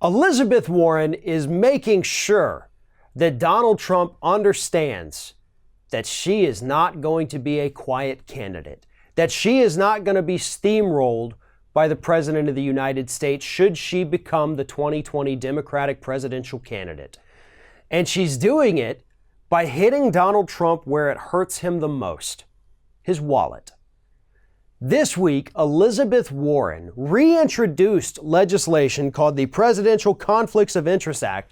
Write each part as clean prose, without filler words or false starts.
Elizabeth Warren is making sure that Donald Trump understands that she is not going to be a quiet candidate, that she is not going to be steamrolled by the President of the United States should she become the 2020 Democratic presidential candidate. And she's doing it by hitting Donald Trump where it hurts him the most, his wallet. This week, Elizabeth Warren reintroduced legislation called the Presidential Conflicts of Interest Act,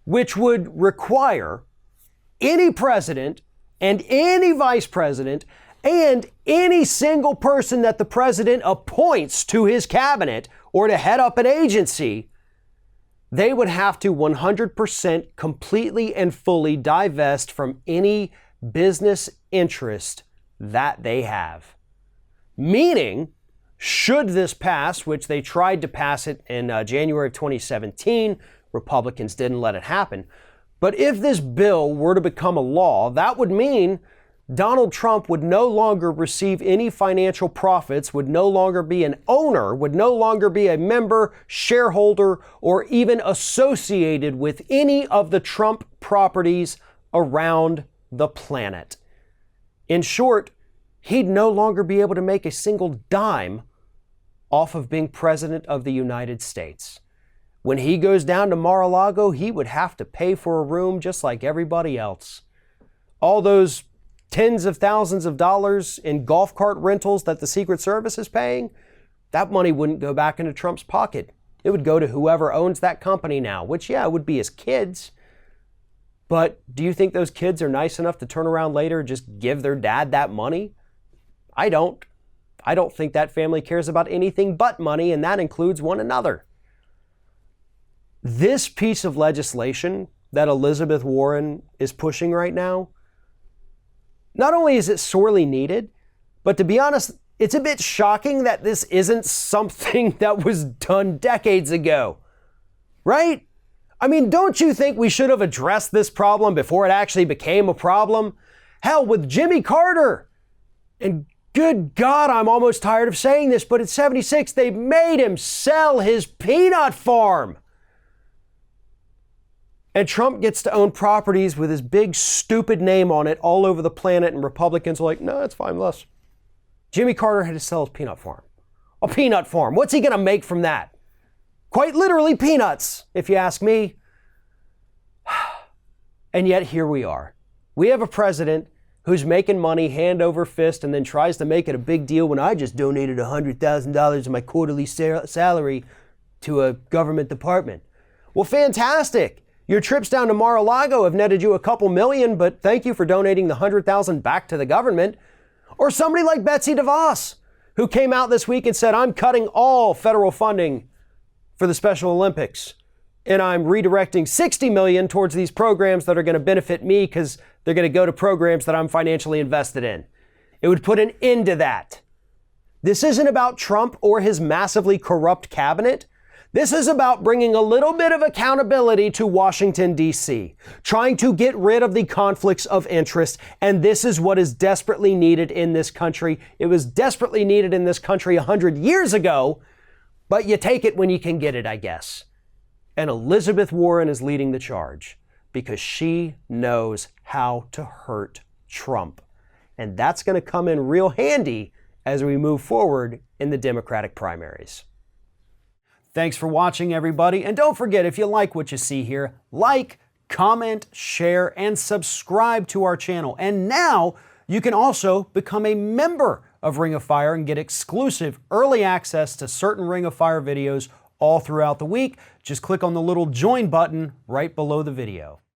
which would require any president and any vice president and any single person that the president appoints to his cabinet or to head up an agency, they would have to 100% completely and fully divest from any business interest that they have. Meaning, should this pass, which they tried to pass it in January of 2017, Republicans didn't let it happen. But if this bill were to become a law, that would mean Donald Trump would no longer receive any financial profits, would no longer be an owner, would no longer be a member, shareholder, or even associated with any of the Trump properties around the planet. In short, he'd no longer be able to make a single dime off of being president of the United States. When he goes down to Mar-a-Lago, he would have to pay for a room just like everybody else. All those tens of thousands of dollars in golf cart rentals that the Secret Service is paying, that money wouldn't go back into Trump's pocket. It would go to whoever owns that company now, which, yeah, it would be his kids. But do you think those kids are nice enough to turn around later and just give their dad that money? I don't. I don't think that family cares about anything but money, and that includes one another. This piece of legislation that Elizabeth Warren is pushing right now, not only is it sorely needed, but to be honest, it's a bit shocking that this isn't something that was done decades ago, right? I mean, don't you think we should have addressed this problem before it actually became a problem? Hell, with Jimmy Carter, and good God, I'm almost tired of saying this, but at 76, they made him sell his peanut farm. And Trump gets to own properties with his big, stupid name on it all over the planet, and Republicans are like, no, it's fine with us. Jimmy Carter had to sell his peanut farm. A peanut farm. What's he going to make from that? Quite literally peanuts, if you ask me. And yet here we are. We have a president who's making money hand over fist and then tries to make it a big deal when I just donated $100,000 of my quarterly salary to a government department. Well, fantastic. Your trips down to Mar-a-Lago have netted you a couple million, but thank you for donating the $100,000 back to the government. Or somebody like Betsy DeVos, who came out this week and said, I'm cutting all federal funding for the Special Olympics, and I'm redirecting $60 million towards these programs that are going to benefit me because they're going to go to programs that I'm financially invested in. It would put an end to that. This isn't about Trump or his massively corrupt cabinet. This is about bringing a little bit of accountability to Washington, D.C., trying to get rid of the conflicts of interest, and this is what is desperately needed in this country. It was desperately needed in this country 100 years ago, but you take it when you can get it, I guess. And Elizabeth Warren is leading the charge because she knows how to hurt Trump. And that's going to come in real handy as we move forward in the Democratic primaries. Thanks for watching, everybody. And don't forget, if you like what you see here, like, comment, share, and subscribe to our channel. And now you can also become a member of Ring of Fire and get exclusive early access to certain Ring of Fire videos all throughout the week. Just click on the little join button right below the video.